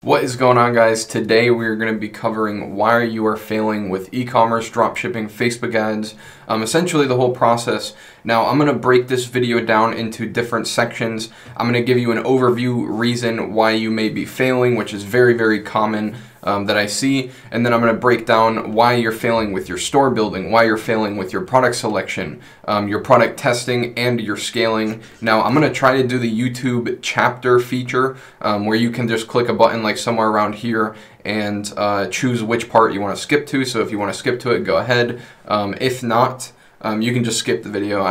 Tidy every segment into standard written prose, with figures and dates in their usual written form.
What is going on, guys? Today we are going to be covering why you are failing with e-commerce, dropshipping, Facebook ads, essentially the whole process. Now I'm going to break this video down into different sections. I'm going to give you an overview reason why you may be failing, which is very, very common that I see, and then I'm going to break down why you're failing with your store building, why you're failing with your product selection, your product testing, and your scaling. Now I'm going to try to do the YouTube chapter feature where you can just click a button like somewhere around here and choose which part you want to skip to. So if you want to skip to it, go ahead. If not, you can just skip the video.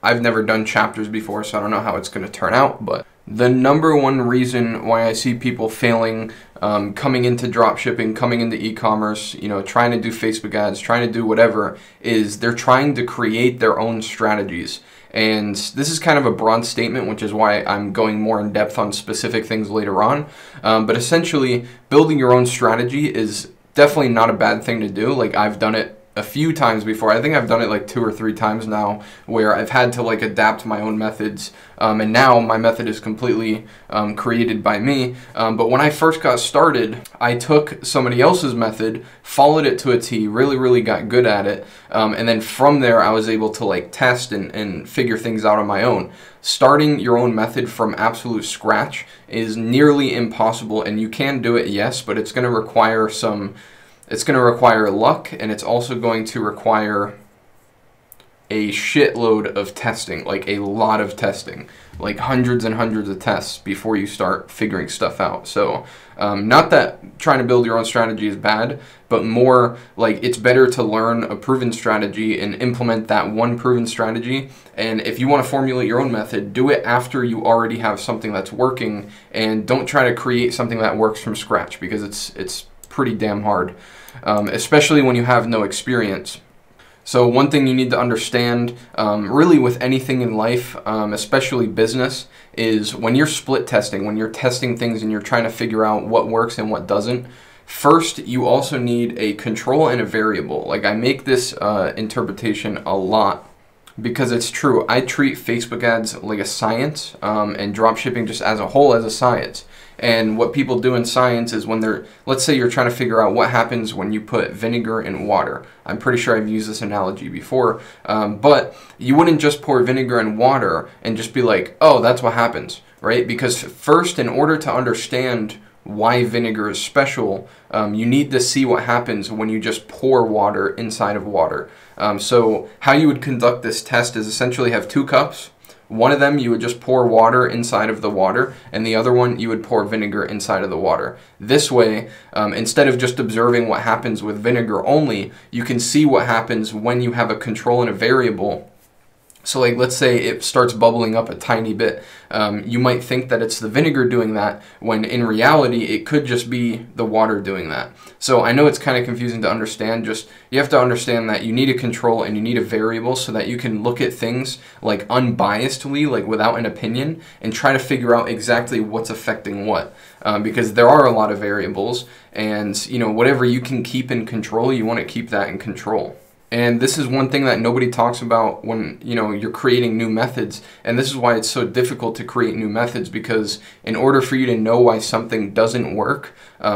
I've never done chapters before, so I don't know how it's going to turn out, but the number one reason why I see people failing coming into dropshipping, coming into e-commerce, trying to do Facebook ads, trying to do whatever, is they're trying to create their own strategies. And this is kind of a broad statement, which is why I'm going more in depth on specific things later on. But essentially, building your own strategy is definitely not a bad thing to do. Like, I've done it a few times before. I think I've done it like 2 or 3 times now, where I've had to like adapt my own methods, and now my method is completely created by me. But when I first got started, I took somebody else's method, followed it to a T, really got good at it, and then from there I was able to like test and figure things out on my own. Starting your own method from absolute scratch is nearly impossible, and you can do it, yes, but it's going to require luck, and it's also going to require a shitload of testing, like a lot of testing, like hundreds and hundreds of tests before you start figuring stuff out. So not that trying to build your own strategy is bad, but more like it's better to learn a proven strategy and implement that one proven strategy. And if you want to formulate your own method, do it after you already have something that's working, and don't try to create something that works from scratch, because it's pretty damn hard, especially when you have no experience. So one thing you need to understand, really with anything in life, especially business, is when you're split testing, when you're testing things and you're trying to figure out what works and what doesn't, first you also need a control and a variable. Like, I make this interpretation a lot because it's true. I treat Facebook ads like a science, and dropshipping just as a whole as a science. And what people do in science is when let's say you're trying to figure out what happens when you put vinegar in water. I'm pretty sure I've used this analogy before, but you wouldn't just pour vinegar in water and just be like, oh, that's what happens, right? Because first, in order to understand why vinegar is special, you need to see what happens when you just pour water inside of water. So how you would conduct this test is essentially have 2 cups. One of them you would just pour water inside of the water, and the other one you would pour vinegar inside of the water. This way, instead of just observing what happens with vinegar only, you can see what happens when you have a control and a variable. So like, let's say it starts bubbling up a tiny bit. You might think that it's the vinegar doing that, when in reality it could just be the water doing that. So I know it's kind of confusing to understand. Just, you have to understand that you need a control and you need a variable so that you can look at things like unbiasedly, like without an opinion, and try to figure out exactly what's affecting what. Because there are a lot of variables, and whatever you can keep in control, you want to keep that in control. And this is one thing that nobody talks about when you're creating new methods, and this is why it's so difficult to create new methods, because in order for you to know why something doesn't work,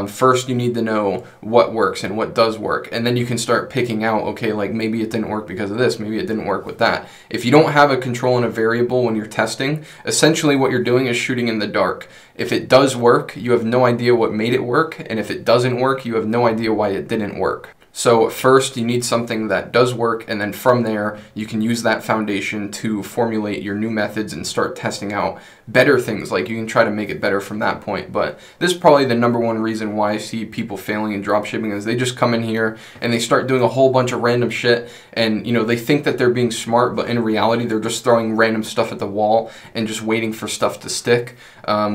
first you need to know what works and what does work, and then you can start picking out, okay, like maybe it didn't work because of this, maybe it didn't work with that. If you don't have a control and a variable when you're testing, essentially what you're doing is shooting in the dark. If it does work, you have no idea what made it work, and if it doesn't work, you have no idea why it didn't work. So first you need something that does work, and then from there you can use that foundation to formulate your new methods and start testing out better things. Like, you can try to make it better from that point. But this is probably the number one reason why I see people failing in dropshipping, is they just come in here and they start doing a whole bunch of random shit, and they think that they're being smart, but in reality they're just throwing random stuff at the wall and just waiting for stuff to stick,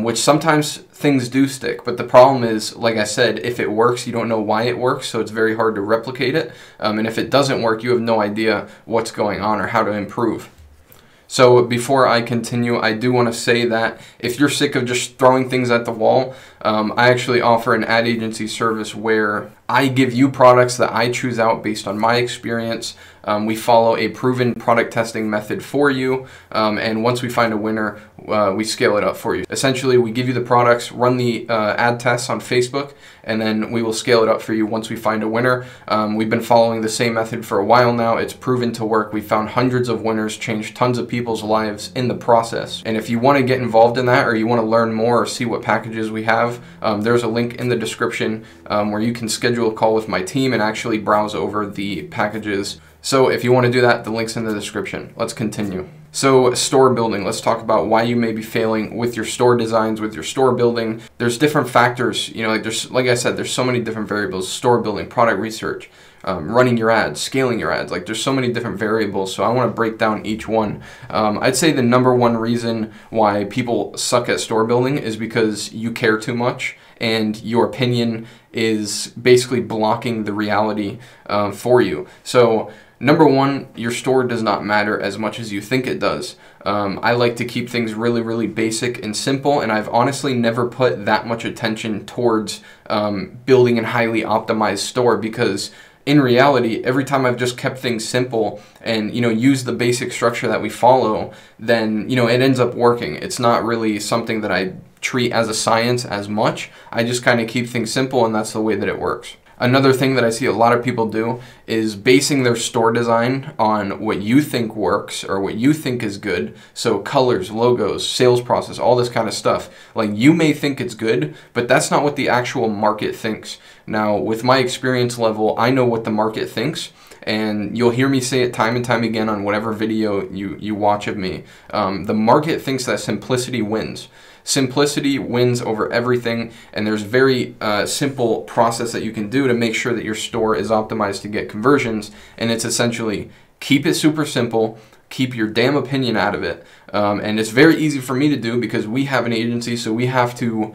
which sometimes things do stick. But the problem is, like I said, if it works, you don't know why it works, so it's very hard to replicate it. And if it doesn't work, you have no idea what's going on or how to improve. So before I continue, I do want to say that if you're sick of just throwing things at the wall, I actually offer an ad agency service where I give you products that I choose out based on my experience. We follow a proven product testing method for you, and once we find a winner, we scale it up for you. Essentially, we give you the products, run the ad tests on Facebook, and then we will scale it up for you once we find a winner. We've been following the same method for a while now. It's proven to work. We found hundreds of winners, changed tons of people's lives in the process. And if you want to get involved in that, or you want to learn more or see what packages we have, there's a link in the description where you can schedule a call with my team and actually browse over the packages. So if you want to do that, the link's in the description. Let's continue. So store building, let's talk about why you may be failing with your store designs, with your store building. There's different factors, you know, like I said, there's so many different variables: store building, product research, running your ads, scaling your ads. Like, there's so many different variables, so I want to break down each one. I'd say the number one reason why people suck at store building is because you care too much and your opinion is basically blocking the reality for you. So number one, your store does not matter as much as you think it does. I like to keep things really, really basic and simple, and I've honestly never put that much attention towards building a highly optimized store, because in reality, every time I've just kept things simple and, you know, used the basic structure that we follow, then, you know, it ends up working. It's not really something that I treat as a science as much. I just kind of keep things simple, and that's the way that it works. Another thing that I see a lot of people do is basing their store design on what you think works or what you think is good. So colors, logos, sales process, all this kind of stuff. Like, you may think it's good, but that's not what the actual market thinks. Now, with my experience level, I know what the market thinks, and you'll hear me say it time and time again on whatever video you watch of me. The market thinks that simplicity wins. Simplicity wins over everything, and there's very simple process that you can do to make sure that your store is optimized to get conversions, and it's essentially keep it super simple, keep your damn opinion out of it, and it's very easy for me to do because we have an agency, so we have to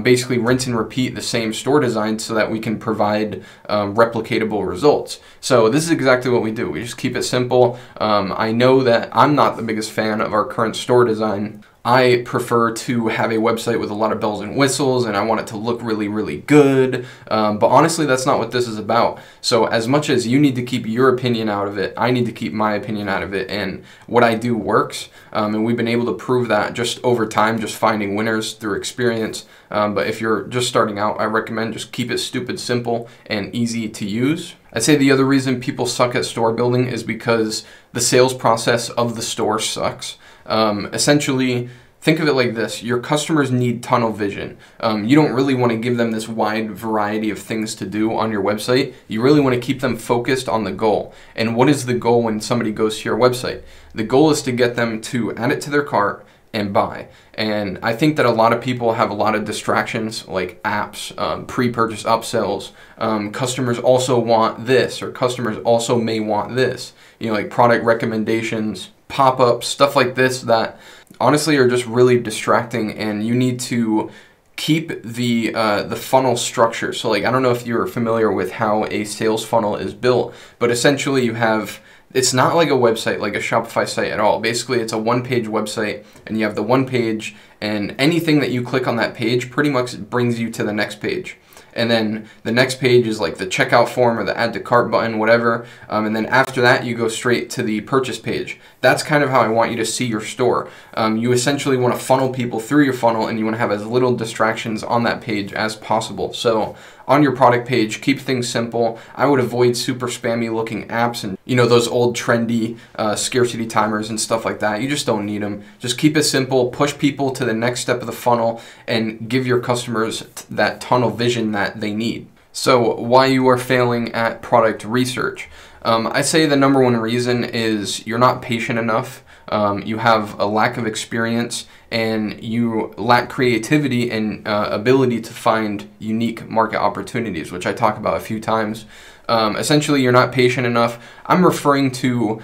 basically rinse and repeat the same store design so that we can provide replicatable results. So this is exactly what we do. We just keep it simple. I know that I'm not the biggest fan of our current store design. I prefer to have a website with a lot of bells and whistles, and I want it to look really, really good. But honestly, that's not what this is about. So as much as you need to keep your opinion out of it, I need to keep my opinion out of it. And what I do works. And we've been able to prove that just over time, just finding winners through experience. But if you're just starting out, I recommend just keep it stupid simple and easy to use. I'd say the other reason people suck at store building is because the sales process of the store sucks. Essentially, think of it like this: your customers need tunnel vision. You don't really want to give them this wide variety of things to do on your website. You really want to keep them focused on the goal. And what is the goal when somebody goes to your website? The goal is to get them to add it to their cart and buy. And I think that a lot of people have a lot of distractions, like apps, pre-purchase upsells. Customers also want this, or customers also may want this. You know, like product recommendations, pop-ups, stuff like this that honestly are just really distracting, and you need to keep the funnel structure. So, like, I don't know if you're familiar with how a sales funnel is built, but essentially you have, it's not like a website, like a Shopify site at all. Basically, it's a one-page website, and you have the one page, and anything that you click on that page pretty much brings you to the next page. And then the next page is like the checkout form or the add to cart button, whatever. And then after that, you go straight to the purchase page. That's kind of how I want you to see your store. You essentially want to funnel people through your funnel, and you want to have as little distractions on that page as possible. So on your product page, keep things simple. I would avoid super spammy looking apps and, you know, those old trendy scarcity timers and stuff like that. You just don't need them. Just keep it simple, push people to the next step of the funnel, and give your customers that tunnel vision that they need. So why you are failing at product research? I say the number one reason is you're not patient enough. You have a lack of experience, and you lack creativity and ability to find unique market opportunities, which I talk about a few times. Essentially, you're not patient enough. I'm referring to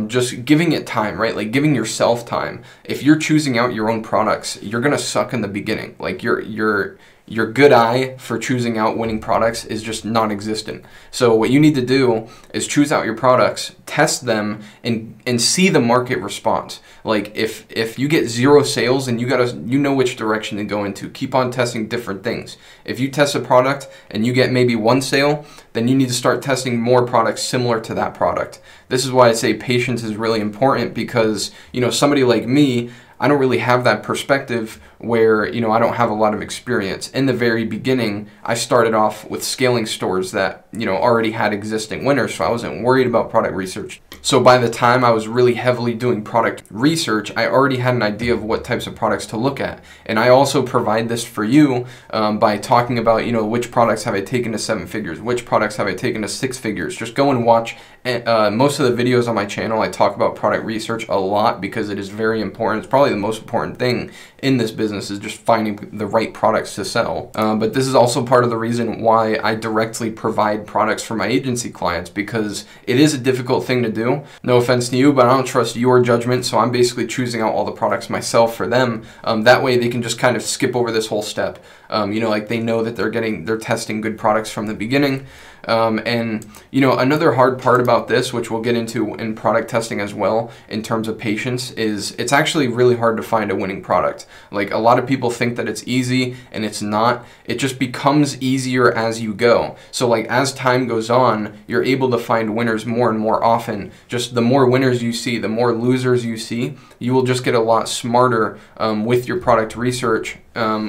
just giving it time, right? Like giving yourself time. If you're choosing out your own products, you're gonna suck in the beginning. Like you're your good eye for choosing out winning products is just non-existent. So what you need to do is choose out your products, test them, and see the market response. Like if you get 0 sales and you know which direction to go into, keep on testing different things. If you test a product and you get maybe 1 sale, then you need to start testing more products similar to that product. This is why I say patience is really important, because, you know, somebody like me, I don't really have that perspective where, you know, I don't have a lot of experience. In the very beginning, I started off with scaling stores that, you know, already had existing winners, so I wasn't worried about product research. So by the time I was really heavily doing product research, I already had an idea of what types of products to look at. And I also provide this for you by talking about, you know, which products have I taken to 7 figures, which products have I taken to 6 figures. Just go and watch most of the videos on my channel. I talk about product research a lot because it is very important. It's probably the most important thing in this business, is just finding the right products to sell. But this is also part of the reason why I directly provide products for my agency clients, because it is a difficult thing to do. No offense to you, but I don't trust your judgment, so I'm basically choosing out all the products myself for them. That way they can just kind of skip over this whole step. You know, like they know that they're testing good products from the beginning. And, you know, another hard part about this, which we'll get into in product testing as well, in terms of patience, is it's actually really hard to find a winning product. Like, a lot of people think that it's easy, and it's not. It just becomes easier as you go. So, like, as time goes on, you're able to find winners more and more often. Just the more winners you see, the more losers you see, you will just get a lot smarter with your product research,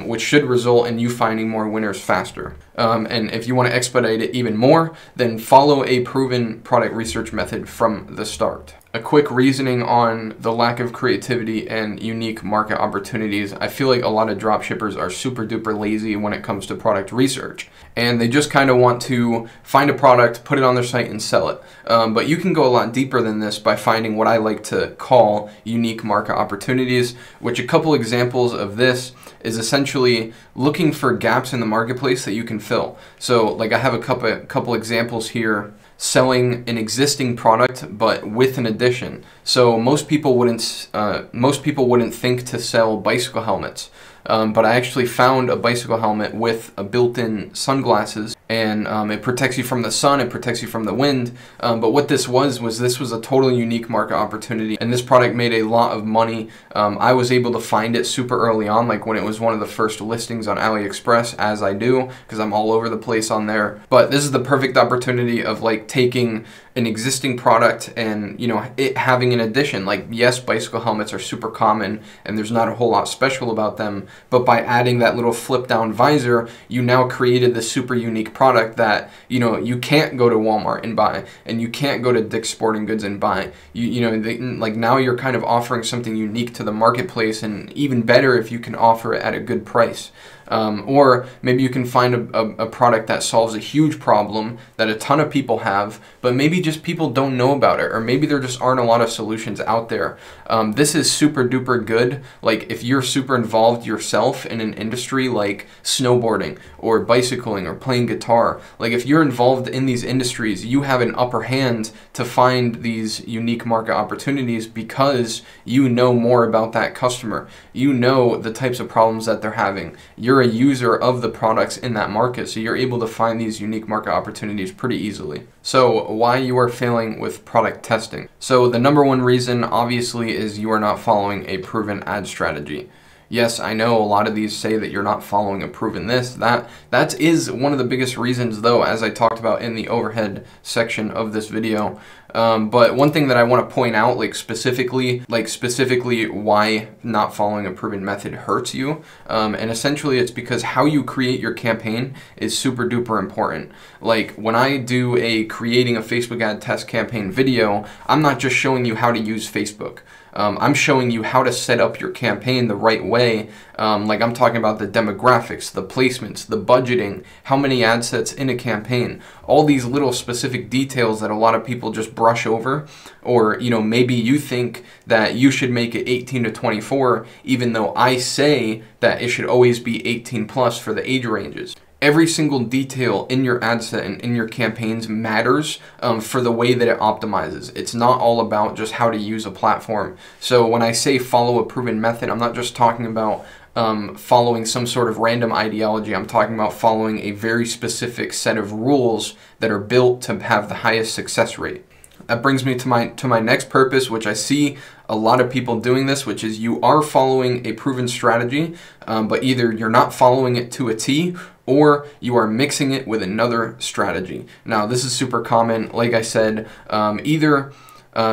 which should result in you finding more winners faster. And if you want to expedite it even more, then follow a proven product research method from the start. A quick reasoning on the lack of creativity and unique market opportunities. I feel like a lot of dropshippers are super duper lazy when it comes to product research, and they just kind of want to find a product, put it on their site, and sell it. But you can go a lot deeper than this by finding what I like to call unique market opportunities, which a couple examples of this is essentially looking for gaps in the marketplace that you can fill. So, like, I have a couple examples here. Selling an existing product but with an addition. So most people wouldn't think to sell bicycle helmets, but I actually found a bicycle helmet with a built-in sunglasses, and it protects you from the sun, it protects you from the wind. But what this was a totally unique market opportunity, and this product made a lot of money. I was able to find it super early on, like when it was one of the first listings on AliExpress, as I do, because I'm all over the place on there. But this is the perfect opportunity of, like, taking an existing product and, you know, it having an addition. Like, yes, bicycle helmets are super common and there's not a whole lot special about them, but by adding that little flip down visor, you now created this super unique product that, you know, you can't go to Walmart and buy, and you can't go to Dick's Sporting Goods and buy. You know, like, now you're kind of offering something unique to the marketplace, and even better if you can offer it at a good price. Or maybe you can find a product that solves a huge problem that a ton of people have, but maybe just people don't know about it, or maybe there just aren't a lot of solutions out there. This is super duper good. Like, if you're super involved yourself in an industry like snowboarding or bicycling or playing guitar, like, if you're involved in these industries, you have an upper hand to find these unique market opportunities because you know more about that customer. You know the types of problems that they're having. You're a user of the products in that market, so you're able to find these unique market opportunities pretty easily. So why you are failing with product testing? So the number one reason, obviously, is you are not following a proven ad strategy. Yes, I know a lot of these say that you're not following a proven this. That is one of the biggest reasons, though, as I talked about in the overhead section of this video. But one thing that I want to point out, specifically why not following a proven method hurts you, and essentially it's because how you create your campaign is super duper important. Like, when I do a creating a Facebook ad test campaign video, I'm not just showing you how to use Facebook. I'm showing you how to set up your campaign the right way. Like, I'm talking about the demographics, the placements, the budgeting, how many ad sets in a campaign, all these little specific details that a lot of people just brush over. Or, you know, maybe you think that you should make it 18 to 24, even though I say that it should always be 18 plus for the age ranges. Every single detail in your ad set and in your campaigns matters for the way that it optimizes. It's not all about just how to use a platform. So when I say follow a proven method, I'm not just talking about following some sort of random ideology. I'm talking about following a very specific set of rules that are built to have the highest success rate. That brings me to my next purpose, which I see a lot of people doing this, which is you are following a proven strategy, but either you're not following it to a T or you are mixing it with another strategy. Now, this is super common. Like I said, either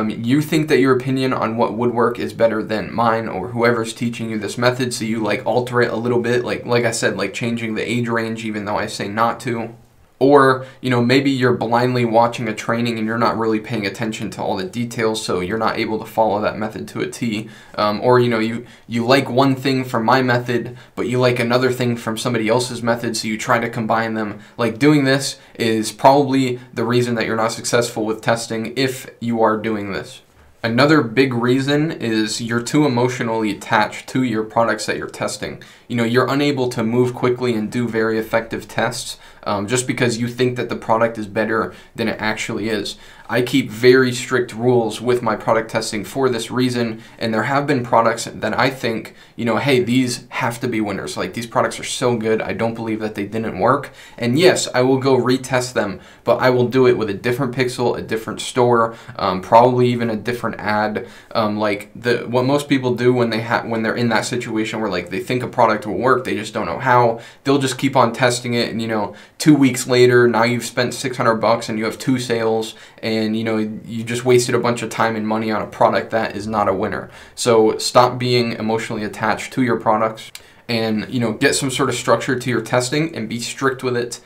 you think that your opinion on what would work is better than mine or whoever's teaching you this method, so you like alter it a little bit, like I said, like changing the age range even though I say not to. Or, you know, maybe you're blindly watching a training and you're not really paying attention to all the details, so you're not able to follow that method to a T. Or, you know, you like one thing from my method, but you like another thing from somebody else's method, so you try to combine them. Like, doing this is probably the reason that you're not successful with testing if you are doing this. Another big reason is you're too emotionally attached to your products that you're testing. You know, you're unable to move quickly and do very effective tests just because you think that the product is better than it actually is. I keep very strict rules with my product testing for this reason, and there have been products that I think, you know, hey, these have to be winners. Like, these products are so good, I don't believe that they didn't work. And yes, I will go retest them, but I will do it with a different pixel, a different store, probably even a different ad. Like what most people do when they're in that situation where like they think a product will work, they just don't know how. They'll just keep on testing it, and you know, 2 weeks later, now you've spent $600 and you have 2 sales, and you know, you just wasted a bunch of time and money on a product that is not a winner. So stop being emotionally attached to your products, and you know, get some sort of structure to your testing and be strict with it.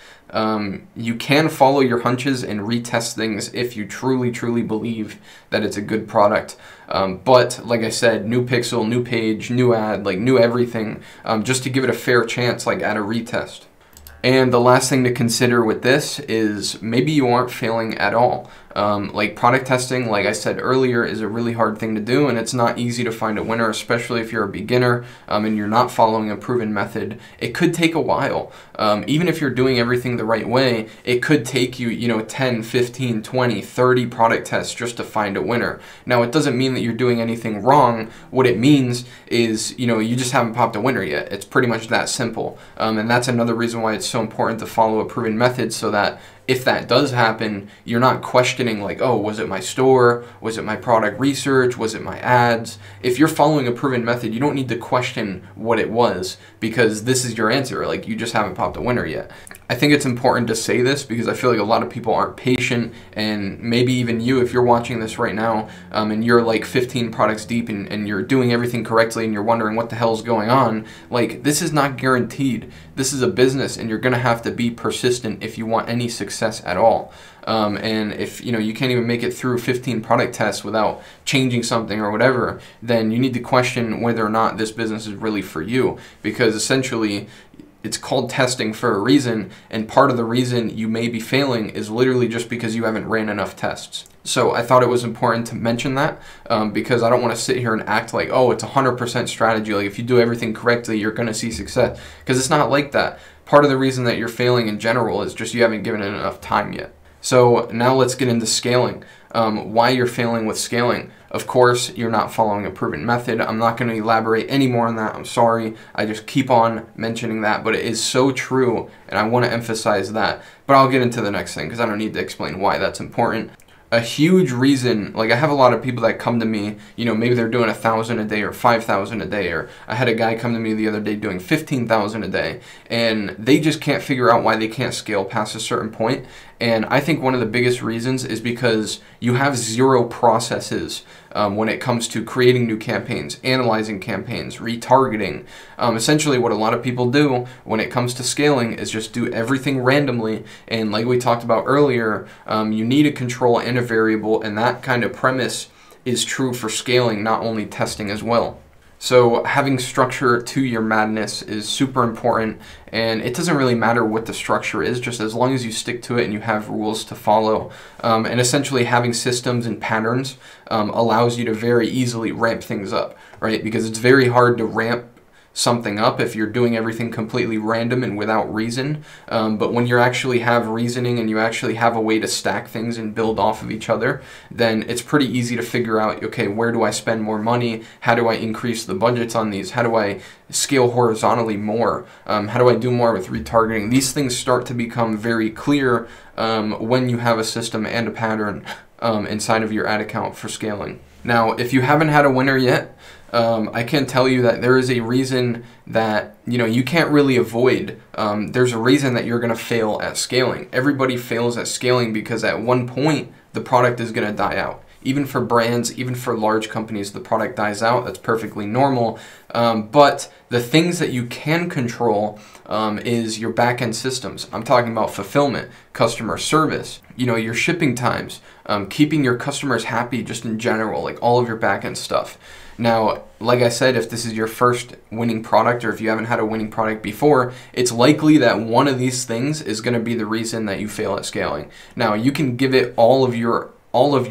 You can follow your hunches and retest things if you truly believe that it's a good product. But like I said, new pixel, new page, new ad, like new everything, just to give it a fair chance, like at a retest. And the last thing to consider with this is maybe you aren't failing at all. Like, product testing, like I said earlier, is a really hard thing to do, and it's not easy to find a winner, especially if you're a beginner and you're not following a proven method. It could take a while. Even if you're doing everything the right way, it could take you, you know, 10, 15, 20, 30 product tests just to find a winner. Now, it doesn't mean that you're doing anything wrong. What it means is, you know, you just haven't popped a winner yet. It's pretty much that simple. And that's another reason why it's so important to follow a proven method, so that if that does happen, you're not questioning like, oh, was it my store? Was it my product research? Was it my ads? If you're following a proven method, you don't need to question what it was, because this is your answer. Like, you just haven't popped a winner yet. I think it's important to say this because I feel like a lot of people aren't patient, and maybe even you, if you're watching this right now and you're like 15 products deep and you're doing everything correctly and you're wondering what the hell's going on, like, this is not guaranteed. This is a business, and you're gonna have to be persistent if you want any success at all. And if you know you can't even make it through 15 product tests without changing something or whatever, then you need to question whether or not this business is really for you, because essentially it's called testing for a reason, and part of the reason you may be failing is literally just because you haven't ran enough tests. So I thought it was important to mention that because I don't want to sit here and act like, oh, it's 100% strategy. Like, if you do everything correctly, you're going to see success, because it's not like that. Part of the reason that you're failing in general is just you haven't given it enough time yet. So now let's get into scaling. Why you're failing with scaling. Of course, you're not following a proven method. I'm not going to elaborate any more on that. I'm sorry. I just keep on mentioning that, but it is so true, and I want to emphasize that. But I'll get into the next thing because I don't need to explain why that's important. A huge reason, like, I have a lot of people that come to me, you know, maybe they're doing 1,000 a day or 5,000 a day, or I had a guy come to me the other day doing 15,000 a day, and they just can't figure out why they can't scale past a certain point. And I think one of the biggest reasons is because you have zero processes when it comes to creating new campaigns, analyzing campaigns, retargeting. Essentially what a lot of people do when it comes to scaling is just do everything randomly, and like we talked about earlier, you need a control and a variable, and that kind of premise is true for scaling, not only testing as well. So having structure to your madness is super important, and it doesn't really matter what the structure is, just as long as you stick to it and you have rules to follow. And essentially having systems and patterns allows you to very easily ramp things up, right? Because it's very hard to ramp something up if you're doing everything completely random and without reason. But when you actually have reasoning and you actually have a way to stack things and build off of each other, then it's pretty easy to figure out, okay, where do I spend more money? How do I increase the budgets on these? How do I scale horizontally more? How do I do more with retargeting? These things start to become very clear when you have a system and a pattern inside of your ad account for scaling. Now, if you haven't had a winner yet, I can tell you that there is a reason that, you know, you can't really avoid. There's a reason that you're going to fail at scaling. Everybody fails at scaling because at one point the product is going to die out. Even for brands, even for large companies, the product dies out. That's perfectly normal. But the things that you can control is your back-end systems. I'm talking about fulfillment, customer service, you know, your shipping times, keeping your customers happy just in general, like all of your back-end stuff. Now, like I said, if this is your first winning product, or if you haven't had a winning product before, it's likely that one of these things is going to be the reason that you fail at scaling. Now, you can give it all of your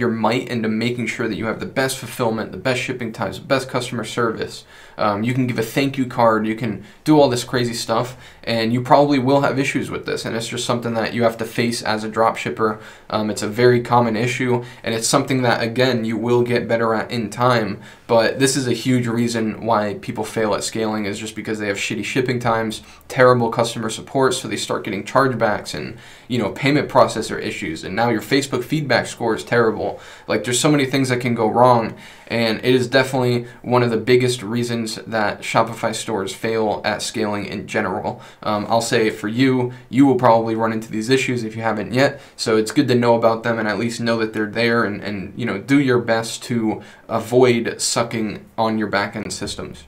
might into making sure that you have the best fulfillment, the best shipping times, the best customer service. You can give a thank you card, you can do all this crazy stuff, and you probably will have issues with this, and it's just something that you have to face as a dropshipper. It's a very common issue, and it's something that, again, you will get better at in time, but this is a huge reason why people fail at scaling, is just because they have shitty shipping times, terrible customer support, so they start getting chargebacks and, you know, payment processor issues, and now your Facebook feedback score is terrible. Like, there's so many things that can go wrong, and it is definitely one of the biggest reasons that Shopify stores fail at scaling in general. I'll say for you, you will probably run into these issues if you haven't yet, so it's good to know about them and at least know that they're there, and you know, do your best to avoid sucking on your backend systems.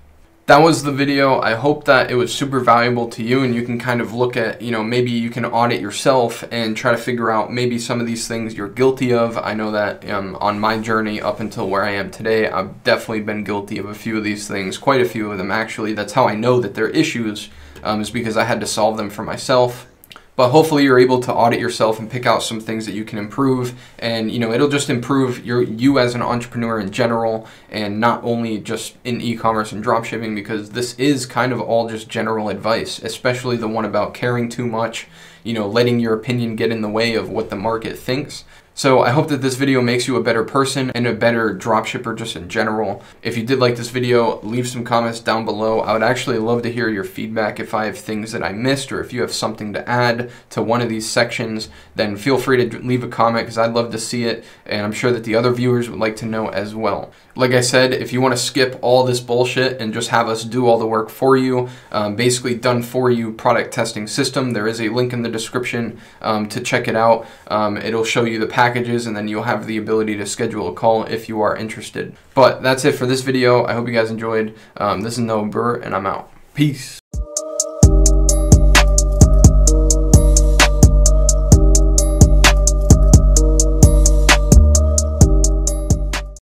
That was the video. I hope that it was super valuable to you, and you can kind of look at, you know, maybe you can audit yourself and try to figure out maybe some of these things you're guilty of. I know that on my journey up until where I am today, I've definitely been guilty of a few of these things, quite a few of them actually. That's how I know that they're issues, is because I had to solve them for myself. But hopefully you're able to audit yourself and pick out some things that you can improve, and you know, it'll just improve you as an entrepreneur in general, and not only just in e-commerce and dropshipping, because this is kind of all just general advice, especially the one about caring too much, you know, letting your opinion get in the way of what the market thinks. So I hope that this video makes you a better person and a better dropshipper just in general. If you did like this video, leave some comments down below. I would actually love to hear your feedback. If I have things that I missed, or if you have something to add to one of these sections, then feel free to leave a comment, because I'd love to see it, and I'm sure that the other viewers would like to know as well. Like I said, if you want to skip all this bullshit and just have us do all the work for you, basically done for you product testing system, there is a link in the description to check it out. It'll show you the packages, and then you'll have the ability to schedule a call if you are interested. But that's it for this video. I hope you guys enjoyed. This is Noah Burr, and I'm out. Peace.